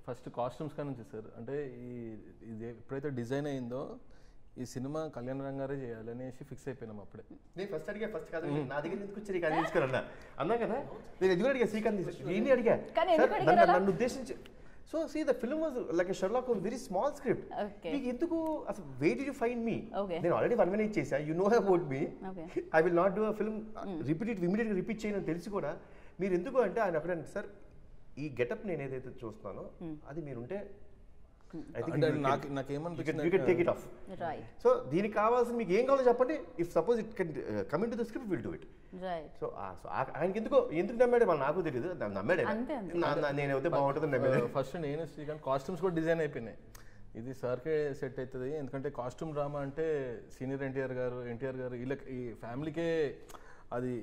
ఫస్ట్ కాస్ట్యూమ్స్ కానీ నుంచి సార్, అంటే ఇది ఎప్పుడైతే డిజైన్ అయిందో ఈ సినిమా కళ్యాణ్ రామ్ గారే చేయాలి అనేసి ఫిక్స్ అయిపోయినాం అప్పుడే. నేను ఫస్ట్ అడిగా, ఫస్ట్ కాదు నా దగ్గర ఎందుకు వచ్చి కానీ తీసుకురన్నా అన్నా కదా, నేను ఎందుకు అడిగా శ్రీకాంత్ నేనే అడిగా నన్ను ఉద్దేశించి. So see the film was like Sherlock very small script, మీకు ఎందుకు అసలు why did you find me, నేను ఆల్రెడీ 1 minute చేసా, you know about me, I will not do a film repeat ఇమీడియట్గా రిపీట్ చేయని తెలిసి కూడా మీరు ఎందుకు అంటే ఆయన అక్కడ సార్ ఈ గెటప్ నేను ఏదైతే చూస్తున్నానో అది మీరుంటే సో దీనికి కావాల్సిన మీకు ఏం కావాలో చెప్పండి, if suppose it can come in to the script will do it. So ఆయనకి ఎందుకు నమ్మాడు వాళ్ళు నాకు తెలియదు, నమ్మాడు నేనైతే బాగుంటుంది నమ్మాడు. ఫస్ట్ నేను శ్రీకాంత్ కాస్ట్యూమ్స్ కూడా డిజైన్ అయిపోయినాయి, ఇది సార్కే సెట్ అవుతుంది, ఎందుకంటే కాస్ట్యూమ్ డ్రామా అంటే సీనియర్ ఎన్టీఆర్ గారు వీళ్ళకి ఈ ఫ్యామిలీకే అది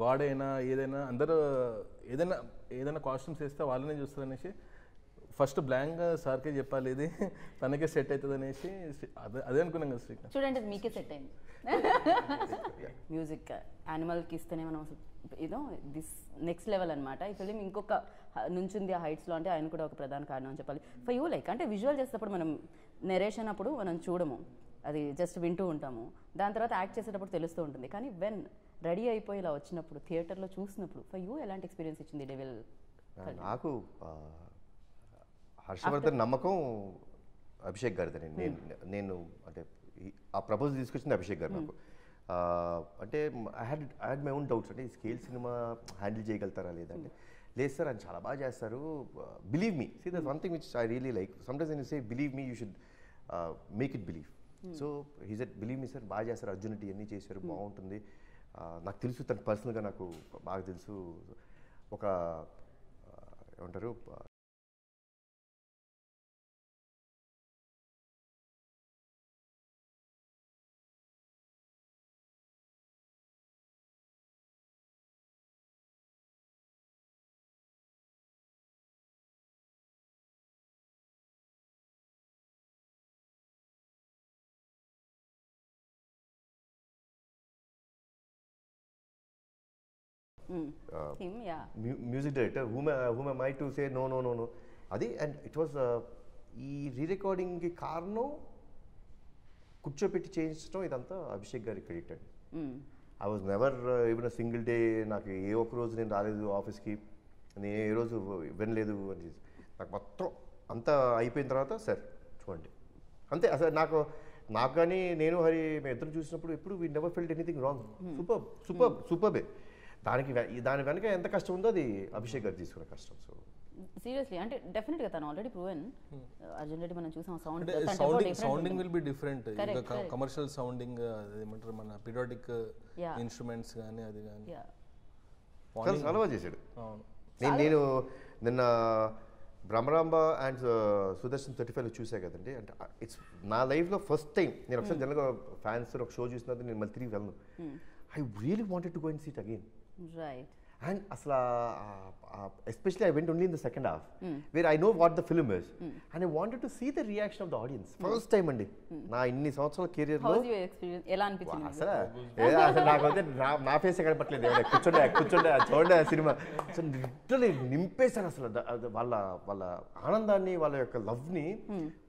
గాడ్ అయినా ఏదైనా అందరూ ఏదైనా కాస్ట్యూమ్స్ వేస్తే వాళ్ళనే చూస్తుంది అనేసి ఫస్ట్ బ్లాంక్ సార్కే చెప్పాలి, ఇది తనకే సెట్ అవుతుంది అనేసి అదే అనుకున్నాం కదా శ్రీకాంత్. చూడండి అది మీకే సెట్ అయింది. మ్యూజిక్ యానిమల్కి ఇస్తేనే మనం దిస్ నెక్స్ట్ లెవెల్ అనమాట. ఈ ఫిలిం ఇంకొక నుంచింది ఆ హైట్స్లో, అంటే ఆయన కూడా ఒక ప్రధాన కారణం అని చెప్పాలి. ఫర్ యూ లైక్ అంటే విజువల్ చేసేటప్పుడు మనం నెరేషన్ అప్పుడు మనం చూడము, అది జస్ట్ వింటూ ఉంటాము, దాని తర్వాత యాక్ట్ చేసేటప్పుడు తెలుస్తూ ఉంటుంది. కానీ వెన్ రెడీ అయిపోయి ఇలా వచ్చినప్పుడు థియేటర్లో చూసినప్పుడు ఫర్ యూ ఎలాంటి ఎక్స్పీరియన్స్ ఇచ్చింది డెవిల్? నాకు హర్షవర్ధన్ నమ్మకం అభిషేక్ గారిది. నేను అంటే ఆ ప్రపోజల్ తీసుకొచ్చింది అభిషేక్ గారు నాకు. అంటే I had my own doubts, అంటే ఈ స్కేల్ సినిమా హ్యాండిల్ చేయగలుగుతారా లేదంటే, లేదు సార్ ఆయన చాలా బాగా చేస్తారు, believe me. See that's one thing which I really like, sometimes when you say believe me you should make it believe. So he said believe me sir, బాగా చేస్తారు, అర్జున్ ఇవన్నీ చేశారు, బాగుంటుంది, నాకు తెలుసు తను పర్సనల్గా నాకు బాగా తెలుసు, ఒక ఏమంటారు music director, whom am I to say no. అది అండ్ ఇట్ వాజ్ ఈ రీరికార్డింగ్కి కారణం కూర్చోపెట్టి చేయించడం ఇదంతా అభిషేక్ గారి క్రెడిట్ అండి. I was never even single day, నాకు ఏ ఒక్క రోజు నేను రాలేదు ఆఫీస్కి, నేను ఏ రోజు వినలేదు అని, నాకు మొత్తం అంతా అయిపోయిన తర్వాత సార్ చూడండి అంతే. అసలు నాకు కానీ నేను హరి మేము ఇద్దరు చూసినప్పుడు ఎప్పుడు we never felt anything wrong, సూపర్బే. దాని వెనక ఎంత కష్టం ఉందో అది అభిషేక్ గారు తీసుకునే కష్టం. సో సీరియస్లీ అంటే డెఫినెట్గా తను ఆల్రెడీ ప్రూవెన్. అర్జున్ రెడ్డి మనం చూసాం, sounding will be different, commercial sounding ఏమంటారు మన పీరియాడిక్ ఇన్స్ట్రుమెంట్స్ కానీ అది కానీ చాలా బాగా చేశాడు. నేను నిన్న బ్రహ్మరాంబ అండ్ సుదర్శన్ 35 చూసా కదండి, అంటే ఇట్స్ నా లైఫ్లో ఫస్ట్ టైం నేను ఒకసారి జనరల్గా ఫ్యాన్స్ ఒక షో చూసినది నేను మళ్ళీ తిరిగి వెళ్ళను. I really wanted to go and see it again. Right. And asla, especially I went only in the second half, where I know what the film is, and I wanted to see the reaction of the audience. First time andi, na inni సంవత్సరాల career లో house your experience, ఎలా అనిపించింది మీకు? అసలు నాకైతే నా face ఎక్కడ పట్టలేదు, కూర్చోండి చూడండి ఆ సినిమా. సో లిటరలీ నింపేశారు అసలు వాళ్ళ ఆనందాన్ని, వాళ్ళ యొక్క లవ్ని,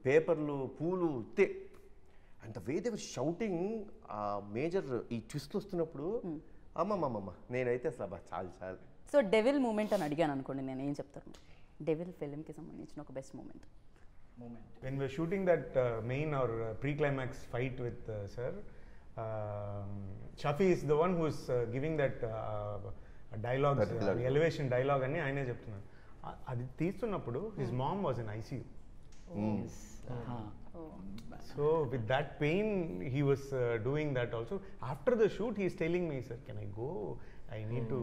పేపర్లు, పూలు, and the way they were shouting. Major ఈ ట్విస్ట్ వస్తున్నప్పుడు అమ్మమ్మమ్మ నేనైతే అసలు చాలు. సో డెవిల్ మూమెంట్ అని అడిగాను అనుకోండి, నేను ఏం చెప్తాను? డెవిల్ ఫిల్మ్కి సంబంధించిన ఒక best moment. When we're shooting that main or pre-climax fight with sir, Shafi is the one who's giving that dialogue, elevation dialogue అని ఆయనే చెప్తున్నారు. అది తీస్తున్నప్పుడు his mom was in ICU. So with that pain he was doing that also. After the shoot he is telling me, sir, can I go? I need to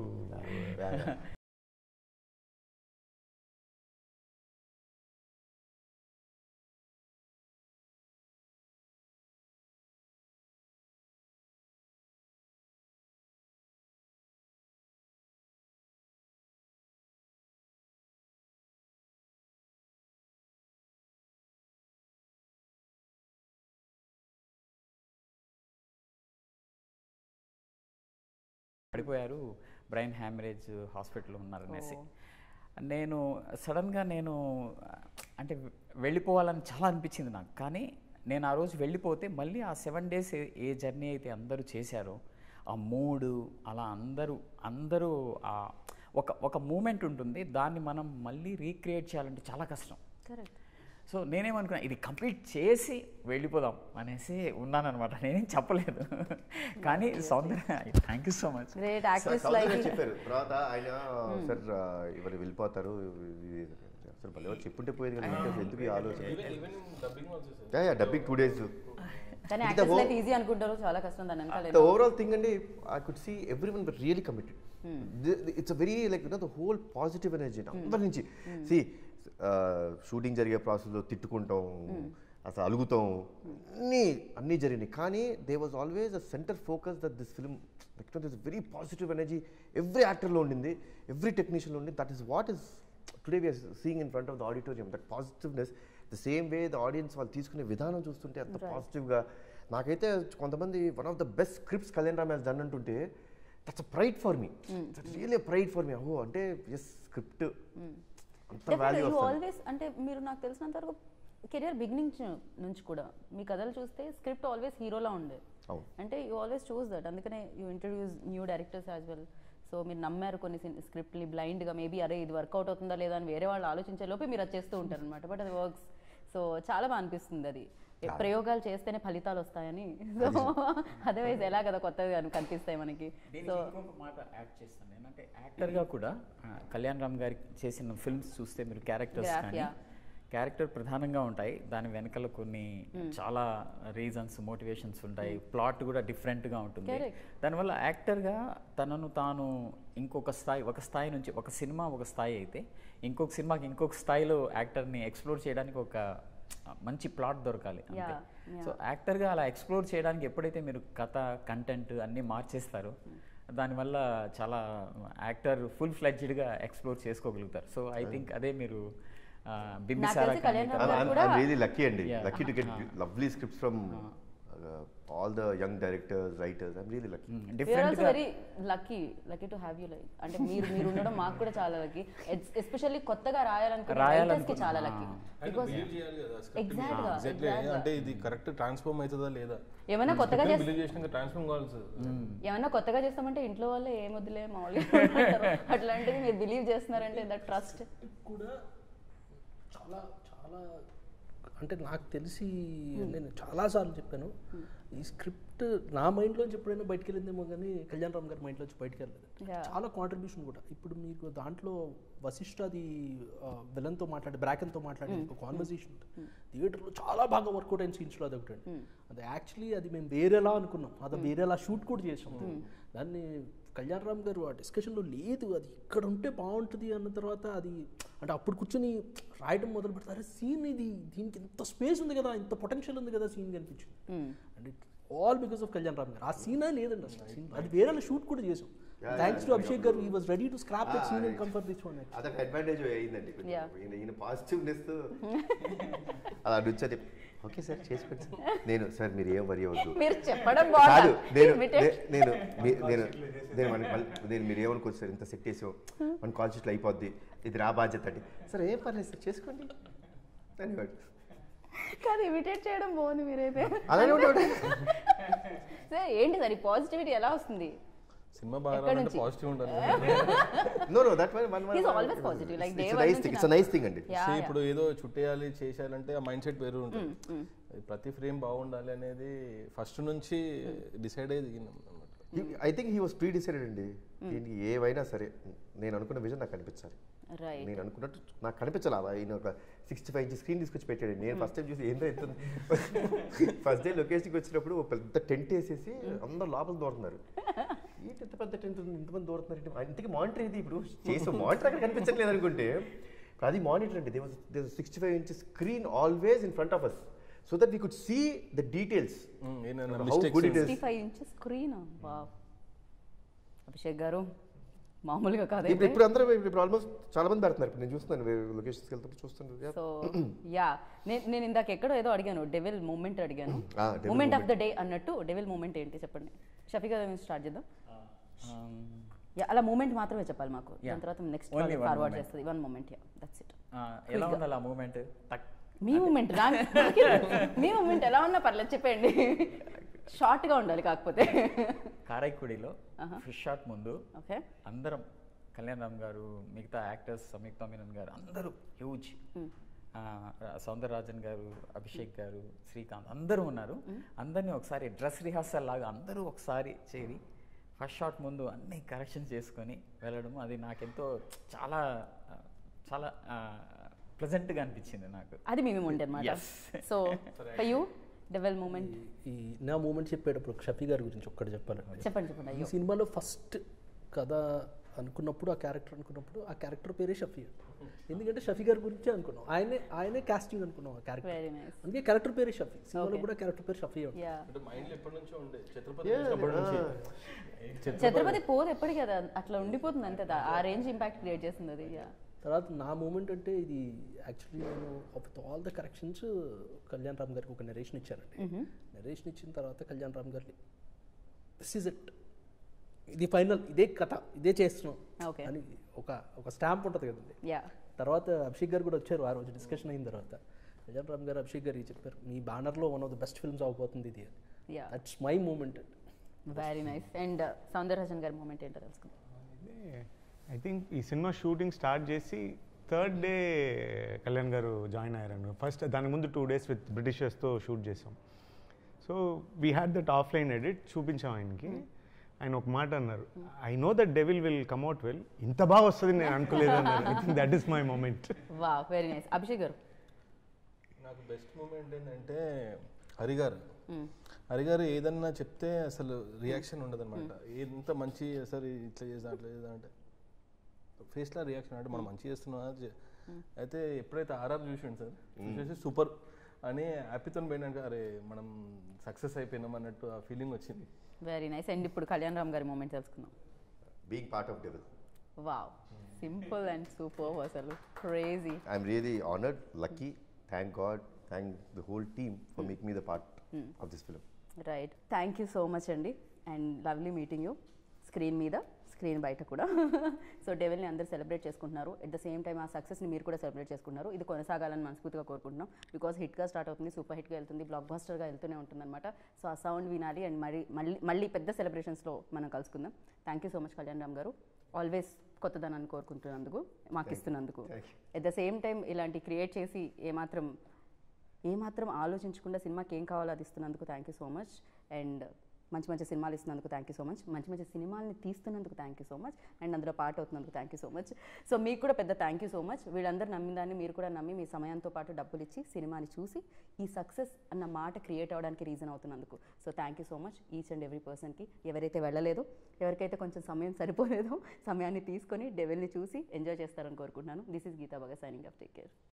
పడిపోయారు, brain haemorrhage, హాస్పిటల్లో ఉన్నారనేసి. నేను సడన్గా అంటే వెళ్ళిపోవాలని చాలా అనిపించింది నాకు. కానీ నేను ఆ రోజు వెళ్ళిపోతే మళ్ళీ ఆ 7 days ఏ జర్నీ అయితే అందరూ చేశారో ఆ మూడు అలా అందరూ ఒక మూమెంట్ ఉంటుంది, దాన్ని మనం మళ్ళీ రీక్రియేట్ చేయాలంటే చాలా కష్టం. కరెక్ట్. సో నేనేమనుకున్నా, ఇది కంప్లీట్ చేసి వెళ్ళిపోదాం అనేసి ఉన్నానన్నమాట. నేనేం చెప్పలేదు. కానీ Soundarya, thank you so much. Great actress like చెప్పారు. తర్వాత ఆయన సార్ ఎవరు వెళ్ళిపోతారు, అసలు భలే చెప్పుంటే పోయేది కదా, ఎందుకు ఈ ఆలోచన. Dubbing 2 days. కానీ యాక్టర్స్ లైఫ్ ఈజీ అనుకుంటారు, చాలా కష్టం దాని వెనకాల. The overall thing and I could see everyone were really committed. It's a very the whole positive energy అందరి నుంచి. See, షూటింగ్ జరిగే ప్రాసెస్లో తిట్టుకుంటాం, అసలు అలుగుతాం, అన్నీ జరిగినాయి. కానీ they was always a centre focus that this film this very positive energy every యాక్టర్లో ఉండింది, ఎవ్రీ టెక్నీషియన్లో ఉండింది. That is what is today we are seeing in front of the auditorium. That positiveness, the same way the audience వాళ్ళు తీసుకునే విధానం చూస్తుంటే అంత పాజిటివ్గా. నాకైతే కొంతమంది one of the best scripts Kalyan Ram has done అంటుంటే that's a pride for me, that's really pride for మీ. ఓ అంటే ఎస్ స్క్రిప్ట్ ఆల్వేస్. అంటే మీరు నాకు తెలిసినంత వరకు కెరియర్ బిగినింగ్ నుంచి కూడా మీ కథలు చూస్తే స్క్రిప్ట్ ఆల్వేస్ హీరోలా ఉండే, అంటే యూ ఆల్వేస్ చూస్ దట్. అందుకనే you introduce new directors as well. So మీరు నమ్మారు కొన్ని స్క్రిప్ట్ని బ్లైండ్గా, మేబీ అరే ఇది వర్కౌట్ అవుతుందా లేదా అని వేరే వాళ్ళు ఆలోచించే లోపే మీరు అది చేస్తూ ఉంటారు అనమాట. బట్ అది వర్క్స్. సో చాలా బాగా అనిపిస్తుంది అది, ప్రయోగాలు చేస్తేనే ఫలితాలు వస్తాయని. సో అదర్వైజ్ ఎలా కదా కొత్తగా కనిపిస్తాయి మనకి. సో ఇంకొక మాట యాడ్ చేస్తాను నేను, అంటే యాక్టర్గా కూడా కళ్యాణ్ రామ్ గారి చేసిన ఫిల్మ్స్ చూస్తే మీరు క్యారెక్టర్ ప్రధానంగా ఉంటాయి, దాని వెనకాల కొన్ని చాలా రీజన్స్, మోటివేషన్స్ ఉంటాయి, ప్లాట్ కూడా డిఫరెంట్గా ఉంటుంది. దానివల్ల యాక్టర్గా తనను తాను ఒక స్థాయి నుంచి, ఒక సినిమా ఒక స్థాయి అయితే ఇంకొక సినిమాకి ఇంకొక స్థాయిలో యాక్టర్ని ఎక్స్ప్లోర్ చేయడానికి ఒక మంచి ప్లాట్ దొరకాలి అంతే. సో యాక్టర్గా అలా ఎక్స్ప్లోర్ చేయడానికి ఎప్పుడైతే మీరు కథ, కంటెంట్ అన్నీ మార్చేస్తారో దానివల్ల చాలా యాక్టర్ ఫుల్ ఫ్లెడ్జ్డ్గా ఎక్స్ప్లోర్ చేసుకోగలుగుతారు. సో ఐ థింక్ అదే మీరు బింబిసారా really lucky అండి, lucky to get lovely scripts from all the young directors, writers. I'm really lucky. We are also very lucky to have you. Like అంటే మీరు ఉండడం మాకు కూడా చాలా లక్కీ. ఎస్పెషల్లీ కొత్తగా రాయాలనుకునే రైటర్స్ కి చాలా లక్కీ. బికాజ్ ఎగ్జాక్ట్లీ అంటే ఇది కరెక్ట్ ట్రాన్స్ఫార్మ్ అవుతుందా లేదా, ఏమైనా కొత్తగా ట్రాన్స్ఫార్మ్ కావాల్సి, ఏమైనా కొత్తగా చేస్తామంటే ఇంట్లో వాళ్ళే ఏమొద్దులే మామూలుగా అట్లాంటిది మీరు బిలీవ్ చేస్తున్నారంటే దట్ ట్రస్ట్ కూడా చాలా చాలా. అంటే నాకు తెలిసి నేను చాలాసార్లు చెప్పాను, ఈ స్క్రిప్ట్ నా మైండ్లోంచి ఎప్పుడైనా బయటకు వెళ్ళిందేమో కానీ కళ్యాణ్ రామ్ గారి మైండ్లోంచి బయటకు వెళ్ళలేదు. చాలా కాంట్రిబ్యూషన్ కూడా. ఇప్పుడు మీకు దాంట్లో వశిష్ఠ అది విలన్తో మాట్లాడి, బ్రాకెన్తో మాట్లాడి ఒక కాన్వర్సేషన్ ఉంటుంది థియేటర్లో, చాలా బాగా వర్కౌట్ అయిన సీన్స్లో అది ఒకటి. అది యాక్చువల్లీ అది మేము వేరేలా అనుకున్నాం, అది వేరేలా షూట్ కూడా చేసాం. దాన్ని కళ్యాణ్ రామ్ గారు ఆ డిస్కషన్లో లేదు, అది ఇక్కడ ఉంటే బాగుంటుంది అన్న తర్వాత అది అంటే అప్పుడు కూర్చొని రాయడం మొదలు పెడతారు. సీన్ ఇది, దీనికి ఇంత స్పేస్ ఉంది కదా, ఇంత పొటెన్షియల్ ఉంది కదా సీన్ కనిపించింది. And all because of Kalyan Ram గారు. ఆ సీనే లేదండి అసలు scene. అది వేరే షూట్ కూడా చేసాం. Thanks to Abhishek garu, he was ready to scrap that scene and come for this one. అదొక అడ్వాంటేజ్ అయ్యిందండి కొంచెం. Yeah. ఈయన పాజిటివ్నెస్ అలా నుంచి ఓకే సార్ చేసుకోండి సార్. నేను సార్ మీరు ఏం వరి అవ్వద్దు మీరు చెప్పడం కాదు, నేను బాగుంది. నేను నేను నేను నేను మీరు ఏమనుకోవచ్చు సార్, ఇంత సెట్ చేసాం మన కాన్షియస్లో అయిపోద్ది, ఇది రా బాధ్యత అండి. సార్ ఏం పర్లేదు సార్ చేసుకోండి అనేవాడు. కాదు ఇమిటేట్ చేయడం బాగుంది మీరైతే. అలానే ఉండేవాడు. సార్ ఏంటి సార్ ఈ పాజిటివిటీ ఎలా వస్తుంది? సినిమా బాగా ఎక్కడి రావాలంటే నుంచి? పాజిటివ్ ఉండాలి. No, that one He's always positive, like day it's a one nice నుంచి thing. It's a nice thing అండి. Yeah, See, yeah. ఇప్పుడు ఏదో చుట్టేయాలి చేసేయాలంటే ఆ మైండ్ సెట్ వేరు ఉంటుంది. ప్రతి ఫ్రేమ్ బాగుండాలి అనేది ఫస్ట్ నుంచి డిసైడ్ అయ్యి దిగినాం అన్నమాట. I think he was pre decided అండి. దీనికి ఏవైనా సరే నేను అనుకున్న విజన్ నాకు కనిపించాలి, రైట్. నేను అనుకున్నట్టు నాకు కనిపించాలి. ఆయన ఒక 65 ఇంచ్ స్క్రీన్ తీసుకొచ్చి పెట్టాడు. నేను ఫస్ట్ టైం చూసి ఏంటో ఎంత ఫస్ట్ డే లొకేషన్కి వచ్చినప్పుడు ఒక పెద్ద టెంట్ వేసేసి అందరూ లోపల దూరుతున్నారు. ఏంటి ఎంత పెద్ద టెంట్ ఉంది, ఇంతమంది దూరుతున్నారు, ఇంతకీ మానిటర్ ఇది ఇప్పుడు చేసే మానిటర్ అక్కడ కనిపించట్లేదు అనుకుంటే అది మానిటర్ అండి. There 65 inch screen always in front of us so that we could see the details ఏమైనా how mistakes good it is. 65 inches screen. Wow Abhishek garu మామూలుగా కాదు. ఇప్పుడు అందరూ ఇప్పుడు ఆల్మోస్ట్ చాలా మంది పెడుతున్నారు. ఇప్పుడు నేను చూస్తున్నాను లొకేషన్స్కి వెళ్తే చూస్తున్నాను. సో యా నేను ఇందాక ఎక్కడో ఏదో అడిగాను, డెవిల్ మూమెంట్ అడిగాను. devil moment of the day అన్నట్టు డెవిల్ మూమెంట్ ఏంటి చెప్పండి. షఫీ గారు స్టార్ట్ చేద్దాం. యా అలా మూమెంట్ మాత్రమే చెప్పాలి మాకు. దాని తర్వాత next Only one forward moment. చేస్తుంది. One moment. Yeah that's it. ఎలా ఉండాలి ఆ మూమెంట్? మీ మూమెంట్ మీ మూమెంట్ ఎలా ఉన్నా పర్లేదు చెప్పండి. షార్ట్గా ఉండాలి కాకపోతే. కారైక్కుడిలో ఫిష్ షాట్ ముందు ఓకే అందరం కళ్యాణ్ రామ్ గారు, మిగతా యాక్టర్స్ సంయుక్త మీనన్ గారు అందరూ హ్యూజ్, సౌందరరాజన్ గారు, అభిషేక్ గారు, శ్రీకాంత్ అందరూ ఉన్నారు. అందరినీ ఒకసారి డ్రెస్ రిహార్సల్ లాగా అందరూ ఒకసారి చేరి ఫస్ట్ షాట్ ముందు అన్ని కరెక్షన్ చేసుకొని వెళ్ళడం అది నాకెంతో చాలా చాలా ప్లెజెంట్గా అనిపించింది నాకు. అది మీ మూమెంట్ అనమాట. Yes. So for you devil moment ఈ నా మూమెంట్ చెప్పేటప్పుడు షఫీ గారి గురించి ఒక్కటి చెప్పాలండి. చెప్పండి చెప్పండి. ఈ అయ్యో సినిమాలో ఫస్ట్ కథ అనుకున్నప్పుడు ఆ క్యారెక్టర్ పేరే షఫీ. ఎందుకంటే షఫీ గారి గురించే అనుకున్నాం. ఆయనే కాస్టింగ్ అనుకున్నాం ఆ క్యారెక్టర్. Very nice. అందుకే క్యారెక్టర్ పేరే షఫీ. సినిమాలో కూడా క్యారెక్టర్ పేరు షఫీ ఉంటుంది. యా అంటే మైండ్ ఎప్పటి నుంచో ఉండే ఛత్రపతి చూసినప్పటి నుంచి. ఛత్రపతి పోదు ఎప్పటికీ కదా అట్లా ఉండిపోతుంది అంతే. ఆ రేంజ్ ఇంపాక్ట్ క్రియేట్ చేస్తుంది అది. యా తర్వాత నా మూమెంట్ అంటే ఇది యాక్చువల్లీ నేను with all the corrections Kalyan Ram గారికి ఒక నెరేషన్ ఇచ్చానండి. నెరేషన్ ఇచ్చిన తర్వాత కళ్యాణ్ రామ్ గారి దిస్ ఈజ్ ఇట్, ఇది ఫైనల్, ఇదే కథ, ఇదే చేస్తున్నాం Okay. అని ఒక స్టాంప్ ఉంటుంది కదండి. యా తర్వాత అభిషేక్ గారు కూడా వచ్చారు. ఆ రోజు డిస్కషన్ అయిన తర్వాత కళ్యాణ్ రామ్ గారు అభిషేక్ గారు చెప్పారు, మీ బ్యానర్లో one of the best films అవబోతుంది ఇది. Yeah that's my moment. Very nice. And Soundararajan గారి మూమెంట్ ఏంటో తెలుసుకుందాం. ఐ థింక్ ఈ సినిమా షూటింగ్ స్టార్ట్ చేసి third day Kalyan garu join అయ్యారు. ఫస్ట్ దాని ముందు 2 days విత్ బ్రిటిషర్స్తో షూట్ చేసాం. So we had that offline edit చూపించాం ఆయనకి. ఆయన ఒక మాట అన్నారు, I know that Devil will come out well, ఇంత బాగా వస్తుంది నేను అనుకోలేదు అన్నారు. I think that is my moment. వా వెరీ నైస్. అభిషేక్ గారు నాకు బెస్ట్ మూమెంట్ ఏంటంటే హరిగారు ఏదన్నా చెప్తే అసలు రియాక్షన్ ఉండదు అనమాట. ఎంత మంచి సార్ ఇట్లా చేద్దాం అట్లా చేద్దాం అంటే ఫేస్లో రియాక్షన్ అంటే మనం మంచి చేస్తున్నాం. అయితే ఎప్పుడైతే ఆర్ఆర్ చూసిండు సార్ చూసేసి సూపర్ అని హ్యాపీతో పోయినాక అరే మనం సక్సెస్ అయిపోయినాం అన్నట్టు ఆ ఫీలింగ్ వచ్చింది. Very nice. అండ్ ఇప్పుడు కళ్యాణ్ రామ్ గారి మూమెంట్ తెలుసుకుందాం. Being part of Devil. Wow simple and super అసలు crazy. I'm really honoured, lucky, thank God, thank the whole team for making me the part of this film. Right. Thank you so much అండి. And lovely meeting you screen మీద, screen బయట కూడా. So డెవిల్ని అందరూ celebrate చేసుకుంటున్నారు. At the same time ఆ సక్సెస్ని మీరు కూడా సెలబ్రేట్ చేసుకుంటున్నారు. ఇది కొనసాగాలని మనస్ఫూర్తిగా కోరుకుంటున్నాం. బికాస్ హిట్గా స్టార్ట్ అవుతుంది, సూపర్ హిట్గా వెళ్తుంది, బ్లాక్ బస్టర్గా వెళ్తూనే ఉంటుందన్నమాట. సో ఆ సౌండ్ వినాలి అండ్ మళ్ళీ పెద్ద సెలబ్రేషన్స్లో మనం కలుసుకుందాం. Thank you so much Kalyan Ram garu. Always కొత్తదనాన్ని కోరుకుంటున్నందుకు, మాకు ఇస్తున్నందుకు. ఎట్ ద సేమ్ టైం ఇలాంటి క్రియేట్ చేసి ఏమాత్రం ఆలోచించకుండా సినిమాకి ఏం కావాలో అది ఇస్తున్నందుకు thank you so much. And మంచి మంచి సినిమాలు ఇస్తున్నందుకు థ్యాంక్ యూ సో మచ్. మంచి మంచి సినిమాల్ని తీస్తున్నందుకు thank you so much. And అందులో పార్ట్ అవుతున్నందుకు thank you so much. So మీకు కూడా పెద్ద థ్యాంక్ యూ సో మచ్. వీళ్ళందరూ నమ్మిన దాన్ని మీరు కూడా నమ్మి మీ సమయంతో పాటు డబ్బులు ఇచ్చి సినిమాని చూసి ఈ సక్సెస్ అన్న మాట క్రియేట్ అవ్వడానికి రీజన్ అవుతున్నందుకు. So thank you so much each and every పర్సన్కి. ఎవరైతే వెళ్ళలేదో, ఎవరికైతే కొంచెం సమయం సరిపోలేదో, సమయాన్ని తీసుకొని డెవిల్ని చూసి ఎంజాయ్ చేస్తారని కోరుకుంటున్నాను. This is Geeta Bhagat signing off. Take care.